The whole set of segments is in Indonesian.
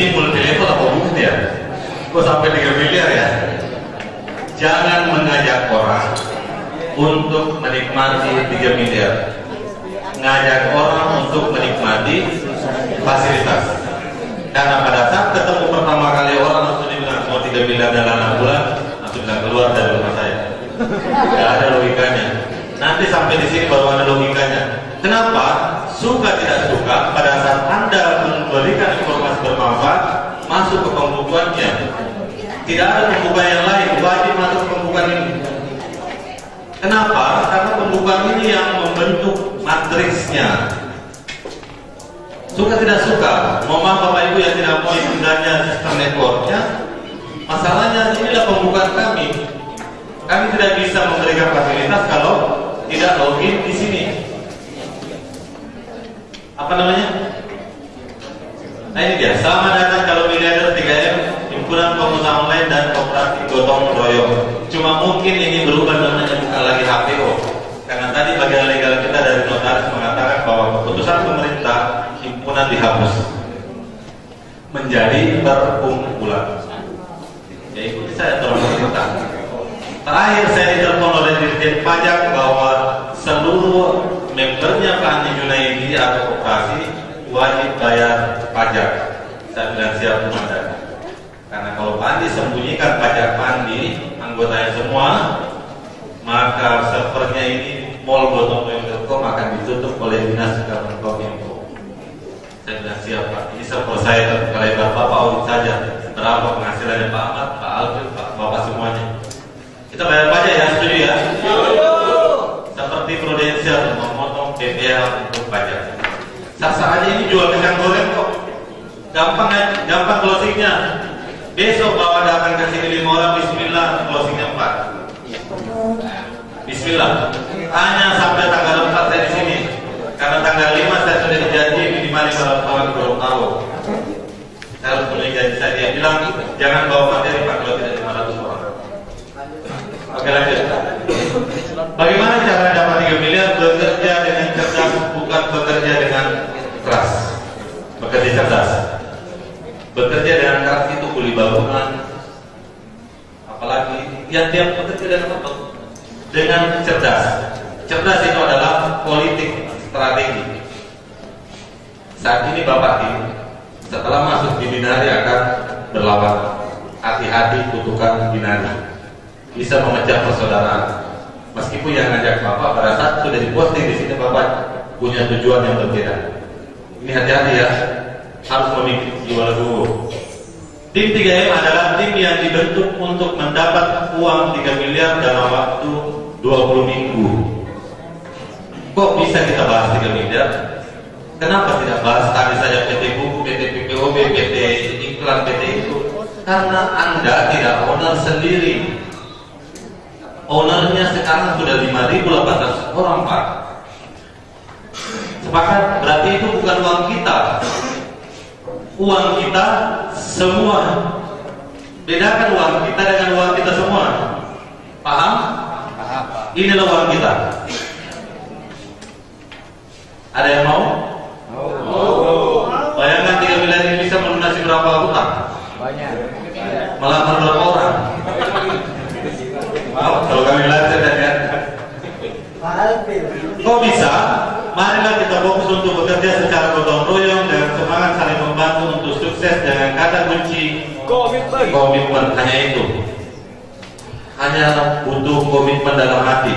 Ini multi level apa bukan ya? Kok sampai 3 miliar ya? Jangan mengajak orang untuk menikmati 3 miliar. Ngajak orang untuk menikmati fasilitas. Karena pada saat ketemu pertama kali orang langsung bilang mau 3 miliar dalam 6 bulan, langsung bilang keluar dari rumah saya. Tidak ada logikanya. Nanti sampai di sini baru ada logikanya. Kenapa? Suka tidak suka, pada saat Anda memberikan informasi bermanfaat, masuk ke pembukuannya. Tidak ada pembukaan yang lain, wajib masuk ke pembukaan ini. Kenapa? Karena pembukaan ini yang membentuk matriksnya. Suka tidak suka, mohon maaf Bapak Ibu yang tidak mau gunanya sistem networknya. Masalahnya inilah pembukaan kami. Kami tidak bisa memberikan fasilitas kalau tidak login di sini. Apa namanya? Nah ini dia. Selamat datang kalau miliarder 3M, himpunan pengusaha online dan koperasi gotong royong. Cuma mungkin ini berubah namanya, bukan lagi HPO. Karena tadi bagian legal kita dari notaris mengatakan bahwa keputusan pemerintah himpunan dihapus menjadi perkumpulan. Ya ikuti saya tolong pemerintah. Terakhir saya ditelepon oleh Dirjen Pajak bahwa seluruh membernya Pak Andi Junaidi atau koperasi wajib bayar pajak. Saya bilang siap komandan. Karena kalau Pak Andi sembunyikan pajak Pak Andi, anggotanya semua, maka servernya ini mall gotong.com akan ditutup oleh dinas Kemenkominfo. Saya bilang siap Pak. Ini server saya terkait Bapak audit saja. Berapa penghasilannya Pak Ahmad, Pak Alvin, Pak Bapak semuanya. Kita bayar pajak ya, setuju ya? Seperti prudensial memotong PPh untuk pajak. Sah-sah aja ini jual kacang goreng kok. Gampang closingnya. Besok bawa datang ke sini 5 orang, bismillah, closingnya 4. Bismillah. Hanya sampai tanggal 4 saya di sini. Karena tanggal 5 saya sudah dijanji minimal 500 orang di Gorontalo. Saya harus punya janji saya. Dia bilang jangan bawa materi Pak kalau tidak 500 orang. Oke lanjut. Bagaimana cara dapat 3 miliar? Bekerja dengan cerdas, bukan bekerja dengan keras. Bekerja cerdas. Bekerja dengan keras itu kuli bangunan. Apalagi yang tiap bekerja dengan apa? Dengan cerdas. Cerdas itu adalah politik strategi. Saat ini Bapak Tim setelah masuk di binari akan berlawan. Hati-hati kutukan binari. Bisa memecah persaudaraan. Meskipun yang ngajak Bapak pada saat sudah diposting di sini Bapak punya tujuan yang berbeda. Ini hati-hati ya, harus memikir jiwa dulu. Tim 3M adalah tim yang dibentuk untuk mendapat uang 3 miliar dalam waktu 20 minggu. Kok bisa kita bahas 3 miliar? Kenapa tidak bahas tadi saja PT Buku, PT PPOB, PT Iklan, PT itu? Karena Anda tidak owner sendiri. Ownernya sekarang sudah 5.800 orang Pak. Sepakat? Berarti itu bukan uang kita. Uang kita semua. Bedakan uang kita dengan uang kita semua. Paham? Paham. Inilah uang kita. Ada yang mau? Mau. Bayangkan 3 miliar ini bisa melunasi berapa utang? Banyak. Melamar berapa orang? Wow, kalau kami belajar dan kok bisa? Marilah kita fokus untuk bekerja secara gotong royong dengan semangat saling membantu untuk sukses dengan kata kunci komitmen. Hanya itu. Hanya butuh komitmen dalam hati.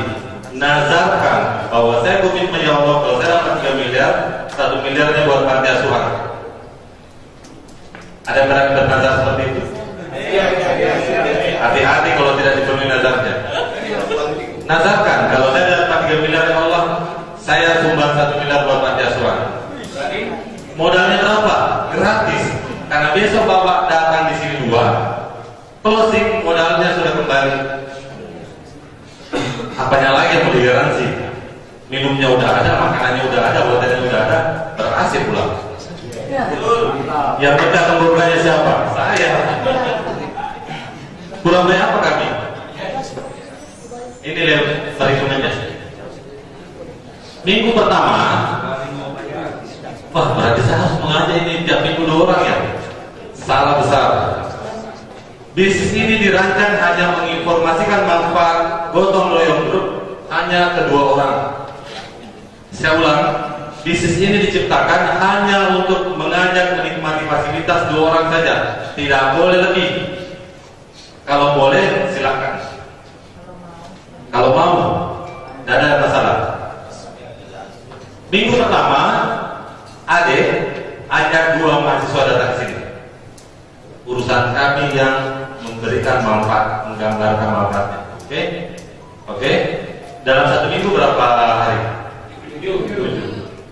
Nazarkan bahwa saya komitmen ya Allah kalau saya dapat 3 miliar, 1 miliarnya buat panti asuhan. Ada yang berani bernazar seperti itu? Hati-hati kalau tidak dipenuhi nazarnya. Nazarkan kalau saya dapat 3 miliar ya Allah, saya sumbang 1 miliar buat panti asuhan. Modalnya berapa? Gratis. Karena besok Bapak datang di sini 2, closing modalnya sudah kembali. Apanya lagi yang mau digaransi? Minumnya udah ada, makanannya udah ada, buatannya udah ada, berhasil pulang. Yang kita pembukaannya siapa? Saya. Kurang banyak apa kami? Ini lihat perhitungannya. Minggu pertama, wah berarti saya harus mengajar ini tiap minggu 2 orang ya. Salah besar. Bisnis ini dirancang hanya menginformasikan manfaat gotong royong grup hanya kedua orang. Saya ulang, bisnis ini diciptakan hanya untuk mengajak menikmati fasilitas dua orang saja, tidak boleh lebih. Kalau boleh silakan. Kalau mau, tidak ada masalah. Minggu pertama, Ade ajak dua mahasiswa datang ke sini. Urusan kami yang memberikan manfaat, menggambarkan manfaatnya. Oke? Oke? Dalam satu minggu berapa hari? 7.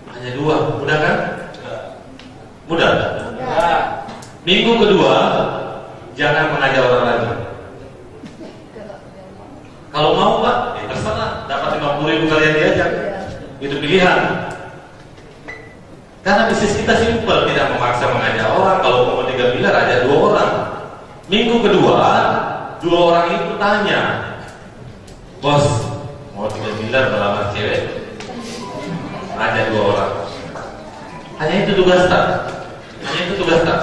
Hanya 2, mudah kan? Mudah? Minggu kedua, jangan mengajak orang lagi. Kalau mau Pak, ya terserah, dapat 50.000 kalian diajak. Itu pilihan. Karena bisnis kita simpel, tidak memaksa mengajak orang. Kalau mau 3 miliar, ajak 2 orang. Minggu kedua, 2 orang itu tanya, bos, mau 3 miliar melamar cewek? Ajak 2 orang. Hanya itu tugas tak? Hanya itu tugas tak?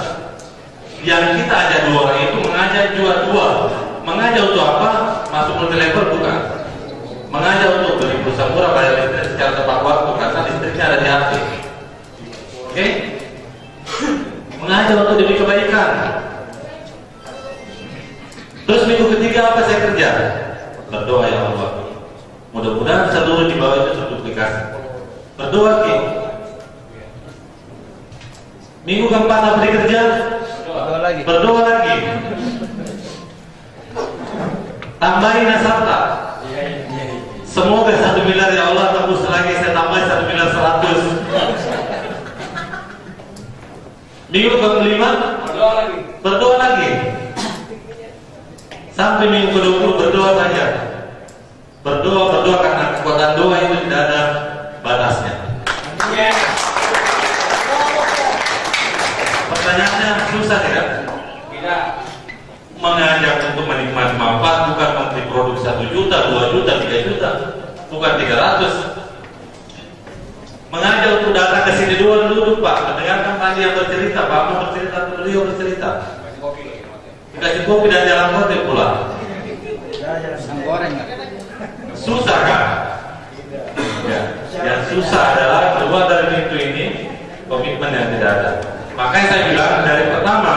Yang kita ajak 2 orang itu mengajak juga 2. Mengajak untuk apa? Masuk multi level bukan? Mengajak untuk beli pulsa murah, bayar listrik secara tepat waktu karena listriknya ada di HP. Oke? Mengajak untuk demi kebaikan. Terus minggu ketiga apa saya kerja? Berdoa ya Allah. Mudah-mudahan seluruh di bawah itu terduplikasi. Berdoa Ki. Minggu keempat apa dikerja? Berdoa lagi. Berdoa lagi. Tambahin nasabta. Semoga 1 miliar ya Allah, tembus lagi saya tambah 1 miliar 100. Minggu kelima Berdoa lagi. berdoa lagi. Sampai minggu ke-20 berdoa saja. Berdoa karena kekuatan doa itu tidak ada batasnya. Pertanyaannya susah tidak? Tidak. Mengajak untuk menikmati manfaat bukan membeli produk 1 juta, 2 juta, 3 juta, bukan 300. Mengajak untuk datang ke sini duduk Pak, mendengarkan tadi yang bercerita, Pak mau bercerita, beliau bercerita. Dikasih kopi dan jalan hotel pula. Pisang goreng nggak? Susah kan? Ya. Yang susah adalah keluar dari pintu ini, komitmen yang tidak ada. Makanya saya bilang dari pertama,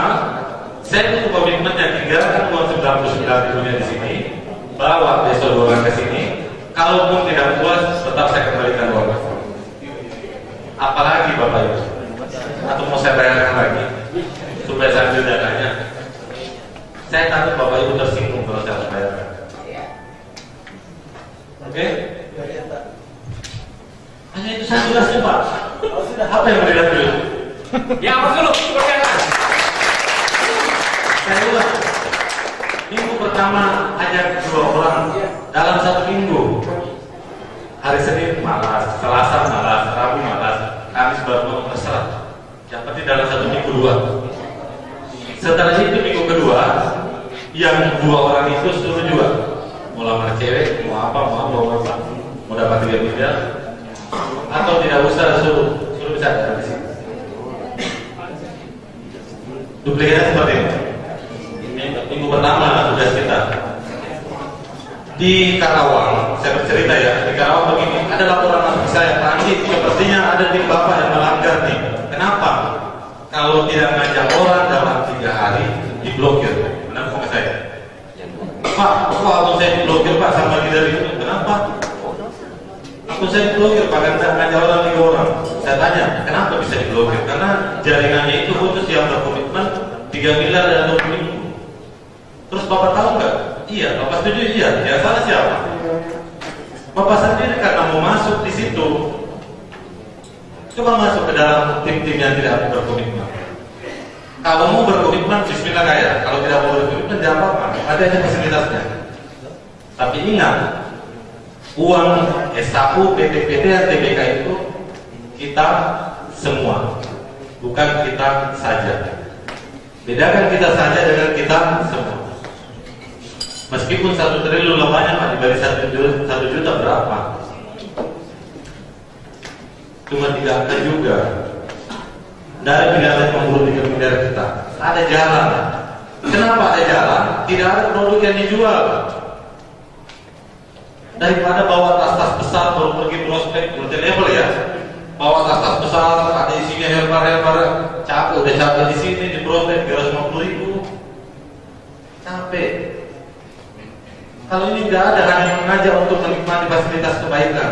saya butuh komitmen yang tinggalkan uang 99 ribunya di sini, bawa besok 2 orang ke sini. Kalaupun tidak puas, tetap saya kembalikan uang. Apalagi Bapak Ibu? Atau mau saya bayarkan lagi supaya saya ambil dananya? Saya takut Bapak Ibu tersinggung kalau saya harus bayarkan. Oke? Hanya itu saja jelasnya Pak. Apa yang berbeda dulu? Ya apa dulu? Perkenalkan. Saya ulang. Minggu pertama ajak 2 orang dalam 1 minggu. Hari Senin malas, Selasa malas, Rabu malas, Kamis baru mau terserah. Yang penting dalam 1 minggu 2. Setelah itu minggu kedua, yang 2 orang itu suruh juga. Mau lamar cewek, mau apa, mau dapat 3 miliar, atau tidak usah suruh bisa ada di sini. Duplikatnya seperti ini. Minggu pertama tugas kita di Karawang, saya bercerita ya, di Karawang begini, ada laporan masuk saya, Pak Andi, sepertinya ada tim Bapak yang melanggar nih. Kenapa? Kalau tidak ngajak orang dalam 3 hari diblokir. Kenapa ke saya? Pak, kok akun saya diblokir Pak sama leader itu? Kenapa? Akun saya diblokir Pak, karena ngajak orang 3 orang. Saya tanya, kenapa bisa diblokir? Karena jaringannya itu khusus yang berkomitmen 3 miliar dalam 20 minggu. Terus Bapak tahu nggak? Iya, Bapak setuju iya. Ya salah siapa? Bapak sendiri karena mau masuk di situ. Coba masuk ke dalam tim-tim yang tidak berkomitmen. Kalau mau berkomitmen, bismillah kaya. Kalau tidak mau berkomitmen, jangan apa-apa. Ada aja fasilitasnya. Tapi ingat, uang SAU, PTPT, dan TBK itu kita semua, bukan kita saja. Bedakan kita saja dengan kita semua. Meskipun 1 triliun lebahnya Pak, dibagi 1 juta berapa? Cuma 3 angka juga. dari pilihan lain memburu 3 miliar kita. Ada jalan. Kenapa ada jalan? Tidak ada produk yang dijual. Daripada bawa tas-tas besar baru pergi prospek multi level ya. Bawa tas-tas besar, ada isinya helper-helper, capek, udah capek di sini di prospek 350.000. Capek. Kalau ini tidak ada, hanya mengajak untuk menikmati fasilitas kebaikan.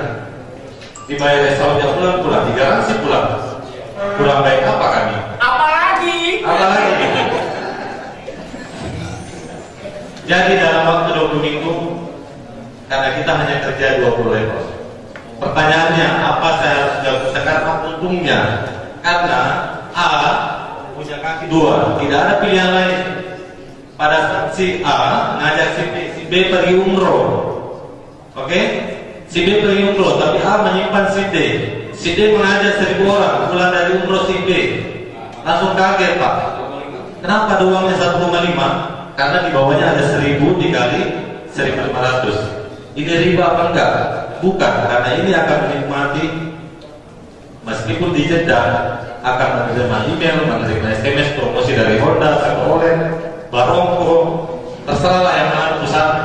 Dibayar SAU pulang, digaransi pulang. Kurang baik apa kami? Apalagi? Jadi dalam waktu 20 minggu, karena kita hanya kerja 20 level. Pertanyaannya, apa saya harus jawab sekarang? Untungnya, karena A punya kaki 2, tidak ada pilihan lain. Pada saat si A ngajak si B pergi umroh, oke? Si B pergi umroh, tapi A menyimpan si D. Si D mengajak 1.000 orang pulang dari umroh si B. Langsung kaget Pak. Kenapa ada uangnya 1,5? Karena di bawahnya ada 1.000 dikali 1.500. Ini riba apa enggak? Bukan, karena ini akan menikmati meskipun di Jeddah akan menerima email, menerima SMS promosi dari Honda, Chevrolet, Barongko, terserahlah yang mana perusahaan.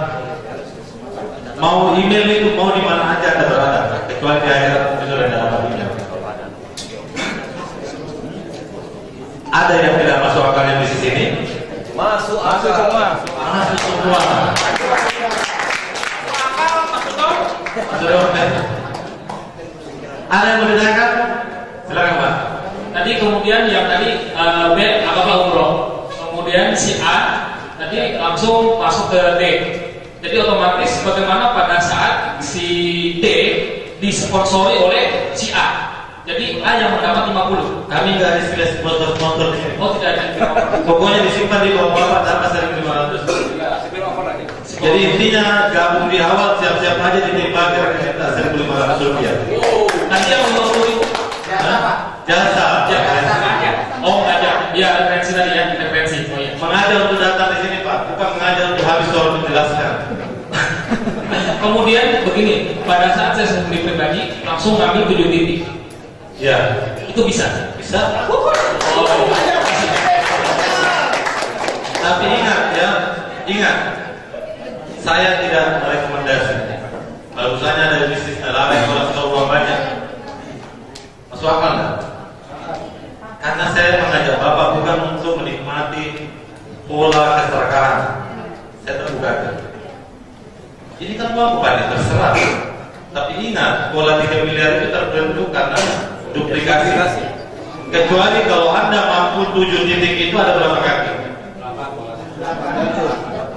Mau email itu mau di mana aja ada berada, kecuali di akhirat itu ada dalam hatinya. Ada yang tidak masuk akalnya di sini? Masuk semua. Masuk semua. Ada yang membedakan? Silakan Pak. Tadi kemudian yang tadi B apa umroh, kemudian si A tadi langsung masuk ke D. Jadi otomatis bagaimana pada saat si D disponsori oleh si A. Jadi A yang mendapat 50. Kami nggak ada istilah sponsor di sini. Oh tidak ada. Pokoknya disimpan di bawah bapak tanpa 1.500. Jadi intinya gabung di awal siap-siap aja ditimpa kira-kira 1.500 rupiah. Nanti yang 50.000 Jasa. Oh ngajak, ya referensi tadi ya, referensi. Oh, iya. Mengajar untuk datang di sini Pak, bukan mengajar untuk habis soal menjelaskan. Kemudian begini, pada saat saya sendiri pribadi langsung ngambil 7 titik. Ya, Itu bisa. bisa. Oh, Tapi ingat ya, saya tidak merekomendasi. Bagusnya dari bisnis lalai orang tahu uang banyak. Masuk akal nggak? Karena saya mengajak Bapak bukan untuk menikmati pola keserakahan. Saya terbuka. Ini kan uang bukan yang terserah. Tapi ingat, pola 3 miliar itu terbentuk karena duplikasi. Kecuali kalau Anda mampu 7 titik itu ada berapa kaki?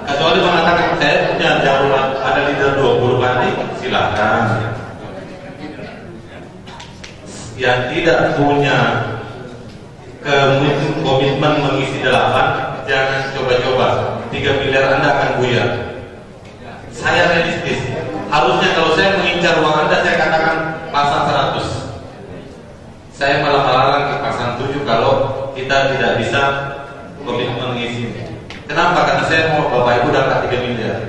Kecuali mengatakan saya punya jaruman ada leader 20 kali, silakan. Yang tidak punya komitmen mengisi 8, jangan coba-coba. 3 miliar Anda akan buyar. Saya realistis. Harusnya kalau saya mengincar uang Anda, saya katakan pasang 100. Saya malah melarang ke pasang 7 kalau kita tidak bisa komitmen mengisi. Kenapa? Karena saya mau Bapak Ibu dapat 3 miliar.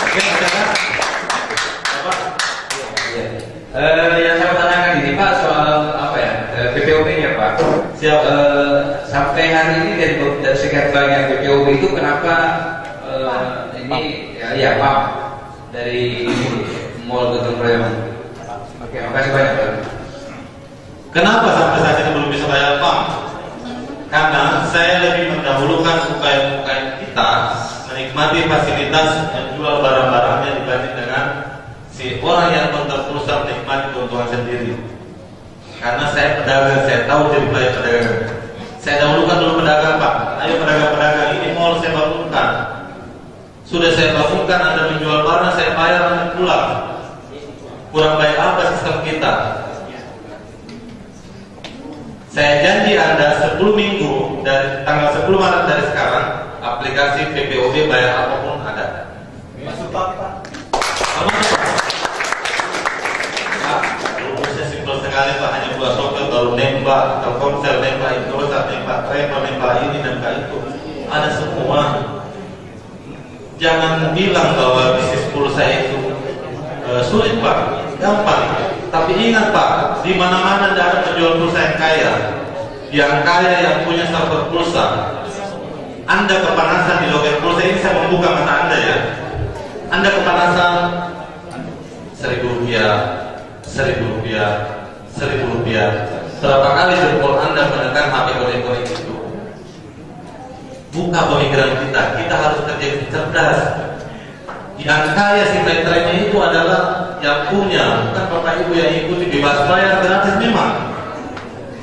Oke, Yang saya tanyakan ini Pak soal apa ya, PPOP-nya Pak. Siap. Sampai hari ini dari sekian banyak PPOP itu kenapa ini ya Pak dari Mall Gotong Royong. Oke, makasih banyak Pak. Kenapa sampai saat ini belum bisa bayar PAM? Karena saya lebih mendahulukan UKM kita menikmati fasilitas menjual barang-barangnya dibanding dengan si orang yang terus menikmati keuntungan sendiri. Karena saya pedagang, saya tahu jadi pelayan pedagang. Saya dahulukan dulu pedagang Pak. Ayo pedagang-pedagang, ini mall saya bangunkan. Sudah saya bangunkan, Anda menjual barang, saya bayar, Anda pulang. Kurang baik apa sistem kita? Saya janji Anda 10 minggu dari tanggal 10 Maret dari sekarang aplikasi PPOB bayar apapun ada. Masuk Pak. Rumusnya simpel sekali Pak, hanya buat software baru nembak, Telkomsel nembak, Indosat nembak, Travel nembak ini nembak itu, ada semua. Jangan bilang bahwa bisnis pulsa itu sulit Pak, gampang. Tapi ingat Pak, di mana-mana tidak ada penjual pulsa yang kaya. Yang kaya yang punya server pulsa. Anda kepanasan di loket pulsa ini, saya membuka mata Anda ya. Anda kepanasan Rp1.000, Rp1.000, Rp1.000. Berapa kali jempol Anda menekan HP konek-konek itu? Buka pemikiran kita. Kita harus kerja cerdas. Yang kaya si trennya itu adalah yang punya, bukan Bapak Ibu yang ikuti bebas bayar gratis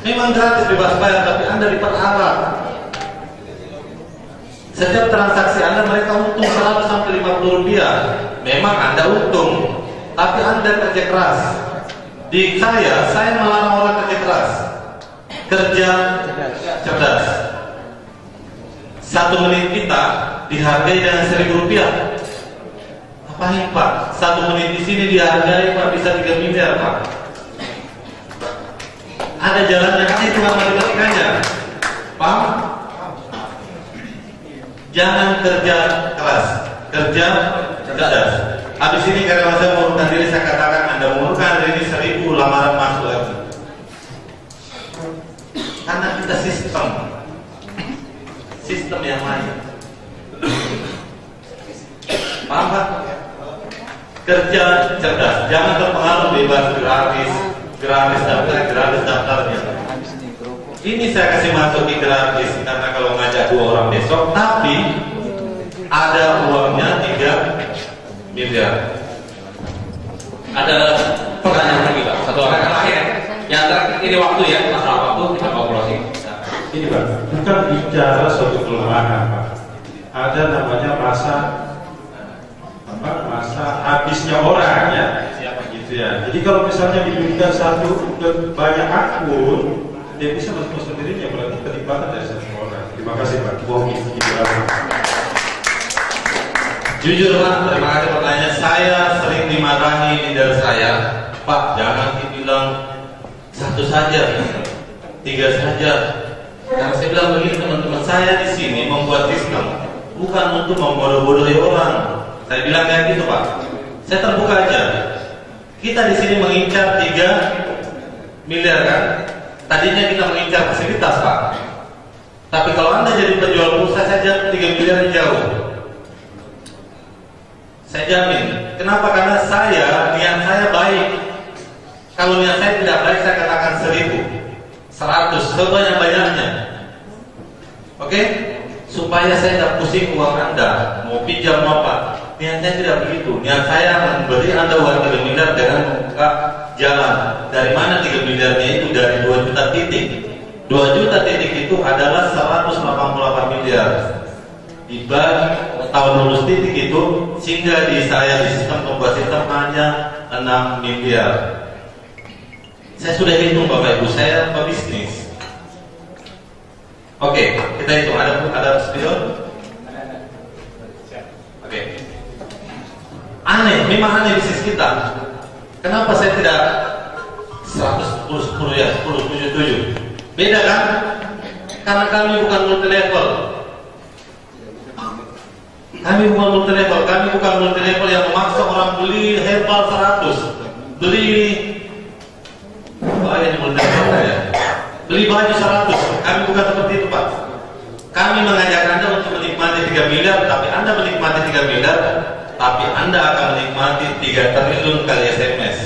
memang gratis bebas bayar, tapi Anda diperharap. Setiap transaksi Anda mereka untung 100 sampai Rp50. Memang Anda untung, tapi Anda kerja keras. Di saya melarang orang kerja keras, kerja cerdas. 1 menit kita dihargai dengan Rp1.000. Apain Pak? 1 menit di sini dihargai Pak bisa 3 miliar Pak. Ada jalannya, kan itu matematikanya. Pak, jangan kerja keras, kerja cerdas. Habis ini karyawan saya mengurungkan diri, saya katakan Anda mengurungkan diri 1.000 lamaran masuk lagi. Karena kita sistem yang lain. Paham Pak? Kerja cerdas, jangan terpengaruh bebas gratis daftarnya. Ini saya kasih masuki gratis karena kalau ngajak 2 orang besok, tapi ada uangnya 3 miliar. Ada pertanyaan lagi Pak, satu orang terakhir. Yang terakhir ini waktu ya, masalah waktu kita mau closing. Ini Pak, bukan bicara suatu kelemahan Pak. Ada namanya masa habisnya orang ya. Gitu ya. Jadi kalau misalnya diberikan satu ke banyak akun, dia bisa masuk sendirinya, berarti ketimpangan dari satu orang. Terima kasih Pak. Jujur Pak, terima kasih pertanyaan. Saya sering dimarahi leader saya, Pak jangan dibilang 1 saja, 3 saja. Karena saya bilang begini teman-teman, saya di sini membuat sistem, bukan untuk membodoh-bodohi orang. Saya bilang kayak gitu Pak. Saya terbuka aja. Kita di sini mengincar 3 miliar kan? Tadinya kita mengincar fasilitas Pak. Tapi kalau Anda jadi penjual pulsa saja 3 miliar jauh. Saya jamin. Kenapa? Karena niat saya baik. Kalau niat saya tidak baik, saya katakan 1.000, 100, sebanyak-banyaknya. Oke? Supaya saya tidak pusing uang Anda, mau pinjam apa. Niat saya tidak begitu. Niat saya memberi Anda uang 3 miliar dengan membuka jalan. Dari mana 3 miliarnya itu? Dari 2 juta titik. 2 juta titik itu adalah 188 miliar. Dibagi tahun lulus titik itu, sehingga di sistem pembuat sistem hanya 6 miliar. Saya sudah hitung Bapak Ibu, saya pebisnis. Oke, kita hitung. Ada spion? Oke. Aneh, memang aneh bisnis kita. Kenapa saya tidak 110 ya, 10, 7. Beda kan? Karena kami bukan multi level. Kami bukan multi level yang memaksa orang beli herbal 100, beli multi level ya. Beli baju 100. Kami bukan seperti itu Pak. Kami mengajak Anda untuk menikmati 3 miliar, tapi Anda menikmati 3 miliar, tapi Anda akan menikmati 3 triliun kali SMS.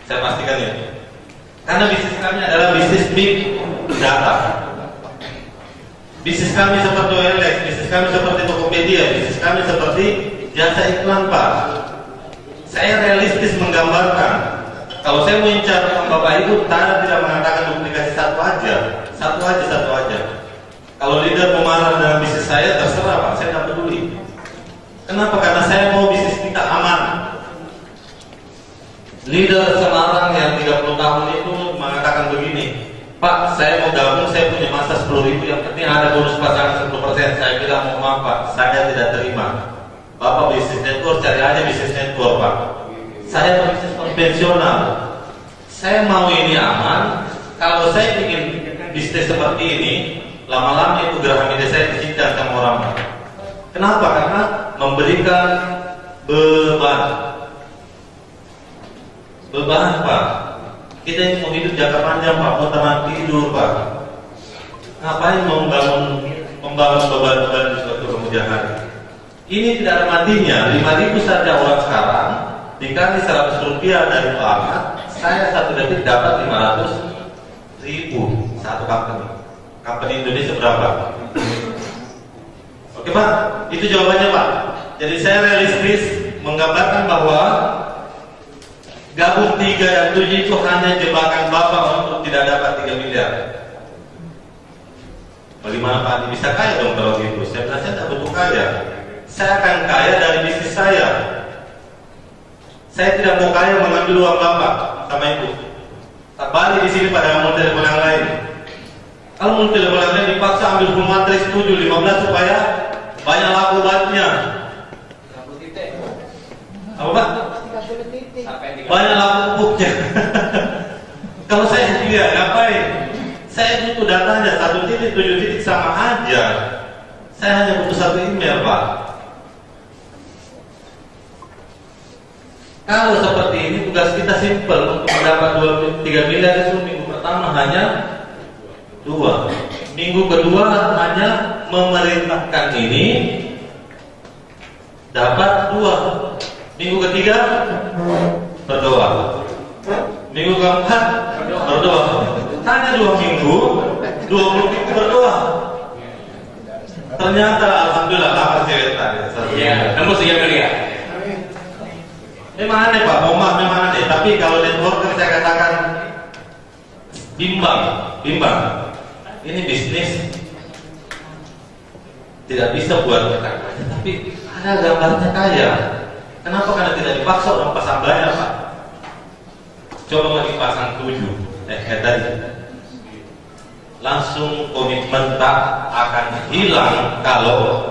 Saya pastikan ini. Karena bisnis kami adalah bisnis big data. Bisnis kami seperti OLX, bisnis kami seperti Tokopedia, bisnis kami seperti jasa iklan Pak. Saya realistis menggambarkan. Kalau saya mau incar Bapak Ibu, saya tidak mengatakan duplikasi satu aja. Kalau leader pemarah dalam bisnis saya, terserah Pak, saya tidak peduli. Kenapa? Karena saya mau bisnis kita aman. Leader Semarang yang 30 tahun itu mengatakan begini, Pak, saya mau gabung, saya punya masa 10.000, yang penting ada bonus pasangan 10%. Saya bilang, mau maaf Pak, saya tidak terima. Bapak bisnis network, cari aja bisnis network Pak. Saya bisnis konvensional. Saya mau ini aman. Kalau saya ingin bisnis seperti ini, lama-lama itu piramida saya dicinta sama orang. Kenapa? Karena memberikan beban. beban Pak. Kita ini mau hidup jangka panjang Pak, mau tenang tidur Pak. Ngapain mau membangun beban-beban di suatu kemudian hari? Ini tidak ada matinya. 5.000 saja orang sekarang dikali 100 rupiah dari Pak Ahmad, saya satu detik dapat 500.000 satu company. Company Indonesia berapa? Oke Pak, itu jawabannya Pak. Jadi saya realistis menggambarkan bahwa gabung 3 dan 7 itu hanya jebakan Bapak untuk tidak dapat 3 miliar. Bagaimana Pak Andi bisa kaya dong kalau gitu? Saya bilang saya tidak butuh kaya. Saya akan kaya dari bisnis saya. Saya tidak mau kaya mengambil uang Bapak sama Ibu. Tak balik di sini pada mau telepon yang lain. Kalau mau telepon yang lain dipaksa ambil full matrix 7-15 supaya banyak laku obatnya. Apa Pak? Banyak laku pupuknya. Kalau saya tidak ngapain? Saya butuh datanya 1 titik 7 titik sama aja. Saya hanya butuh 1 email Pak. Kalau seperti ini tugas kita simpel. Untuk mendapat 3 miliar itu minggu pertama hanya 2. Minggu kedua hanya memerintahkan ini dapat 2. Minggu ketiga berdoa. Minggu keempat berdoa. Hanya 2 minggu, 20 minggu berdoa. Ternyata alhamdulillah apa cerita? Iya, kamu siap ya? Memang aneh Pak, memang aneh. Tapi kalau networker saya katakan bimbang. Ini bisnis tidak bisa buat kita kaya, tapi ada gambarnya kaya. Kenapa? Karena tidak dipaksa orang pasang bayar Pak. Coba mau dipasang 7 tadi langsung komitmen tak akan hilang kalau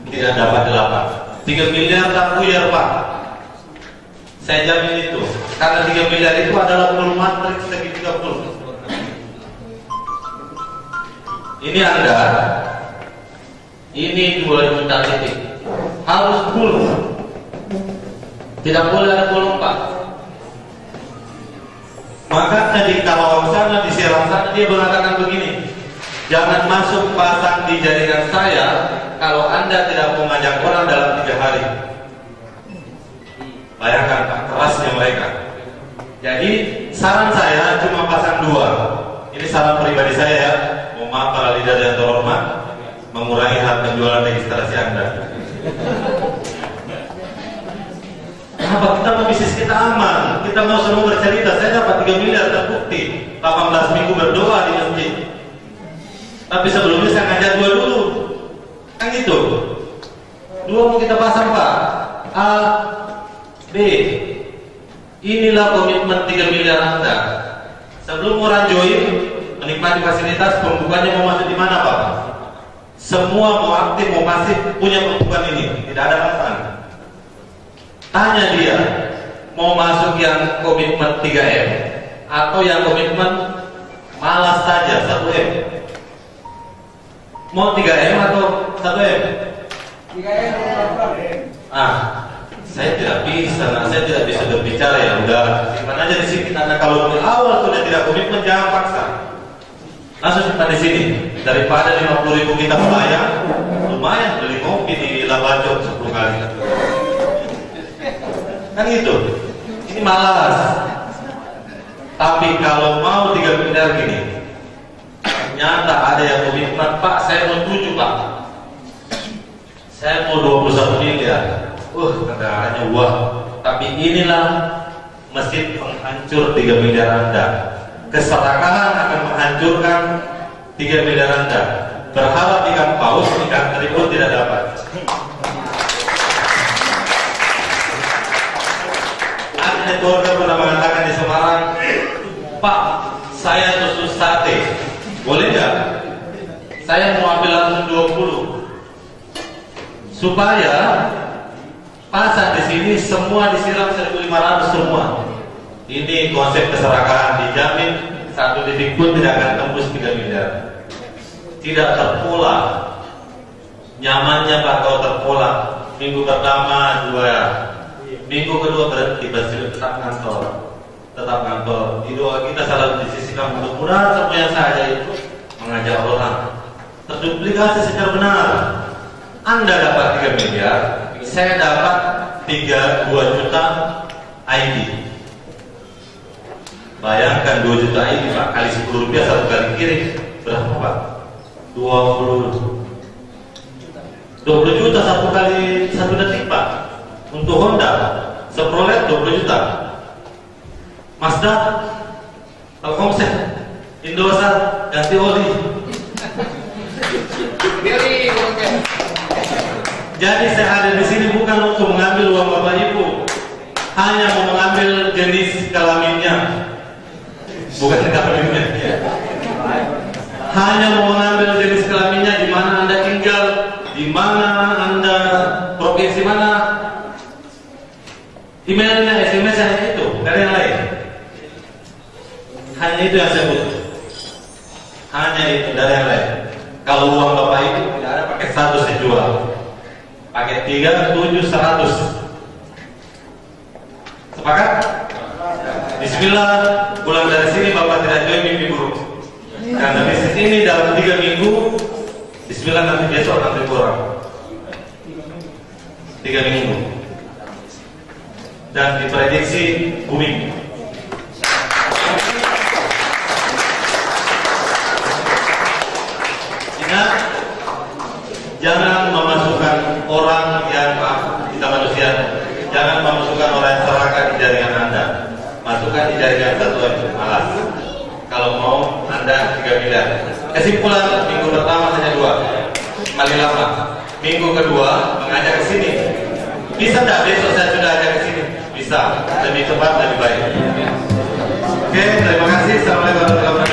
tidak dapat 8. 3 miliar tak buyar Pak. Saya jamin itu. Karena 3 miliar itu adalah full matrix segi 30. Ini Anda, ini boleh minta titik, harus full, tidak boleh ada bolong Pak. Maka di Kalawang sana, di Serang sana dia mengatakan begini, jangan masuk pasang di jaringan saya kalau Anda tidak mau ngajak orang dalam 3 hari. Bayangkan Pak, kerasnya mereka. Jadi saran saya cuma pasang 2. Ini saran pribadi saya ya. Maaf para leader yang terhormat, mengurangi hak penjualan registrasi Anda. Kenapa? Kita mau bisnis kita aman, kita mau semua bercerita. Saya dapat 3 miliar terbukti, 18 minggu berdoa di masjid. Tapi sebelumnya saya ngajak 2 dulu, kan gitu. 2 mau kita pasang Pak. A, B. Inilah komitmen 3 miliar Anda. Sebelum orang join menikmati fasilitas, pembukanya mau masuk di mana Pak? Semua mau aktif, mau pasif, punya pembukaan ini, tidak ada masalah. Tanya dia, mau masuk yang komitmen 3M atau yang komitmen malas saja 1M? Mau 3M atau 1M? 3M. Saya tidak bisa, saya tidak bisa berbicara ya. Udah simpan aja di sini. Karena kalau di awal sudah tidak komitmen, jangan paksa. Langsung simpan di sini. Daripada 50.000 kita bayar, lumayan beli kopi di Labacok 10 kali. Kan gitu. Ini malas. Tapi kalau mau 3 miliar gini, ternyata ada yang komitmen, Pak, saya mau 7 Pak. Saya mau 21 miliar. Kendaraannya wah. Tapi inilah mesin penghancur 3 miliar Anda. Keserakahan akan menghancurkan 3 miliar Anda. Berharap ikan paus, ikan teri pun tidak dapat. Ada networker pernah mengatakan di Semarang, Pak, saya tusuk sate, boleh nggak? Saya mau ambil langsung 20, supaya pasang di sini semua disiram 1.500 semua. Ini konsep keserakahan, dijamin 1 titik pun tidak akan tembus 3 miliar. Tidak terpola. Nyamannya Pak kalau terpola. Minggu pertama 2, Minggu kedua berhenti bersiul, tetap ngantor. Di doa kita selalu disisikan mudah-mudahan semua yang saya itu mengajak orang terduplikasi secara benar. Anda dapat 3 miliar, saya dapat 2 juta ID. Bayangkan 2 juta ID Pak, kali 10 rupiah satu kali kirim berapa Pak? 20 juta satu kali 1 detik Pak. Untuk Honda Chevrolet 20 juta, Mazda, Telkomsel, Indosat ganti oli. Jadi saya hadir di sini bukan untuk mengambil uang Bapak Ibu, hanya mau mengambil jenis kelaminnya, bukan kelaminnya. Hanya mau mengambil jenis kelaminnya, di mana Anda tinggal, di mana Anda, provinsi mana, emailnya, SMS hanya itu, tidak ada yang lain. Hanya itu yang saya butuh. Hanya itu, tidak ada yang lain. Kalau uang Bapak Ibu tidak ada, paket 1 saya jual. Paket 3, 7, 100. Sepakat? Bismillah, pulang dari sini Bapak tidak join mimpi buruk. Karena bisnis ini dalam 3 minggu, Bismillah nanti besok nanti kurang 3 minggu. Dan diprediksi booming. Ingat, jangan memasukkan orang yang, maaf, kita manusia, jangan memasukkan orang yang serakah di jaringan Anda. Masukkan di jaringan satu aja, malas. Kalau mau Anda 3 miliar. Kesimpulan, minggu pertama hanya 2, paling lama. Minggu kedua mengajak ke sini. Bisa tidak besok saya sudah ajak ke sini? Bisa, lebih cepat, lebih baik. Oke, terima kasih. Assalamualaikum warahmatullahi wabarakatuh.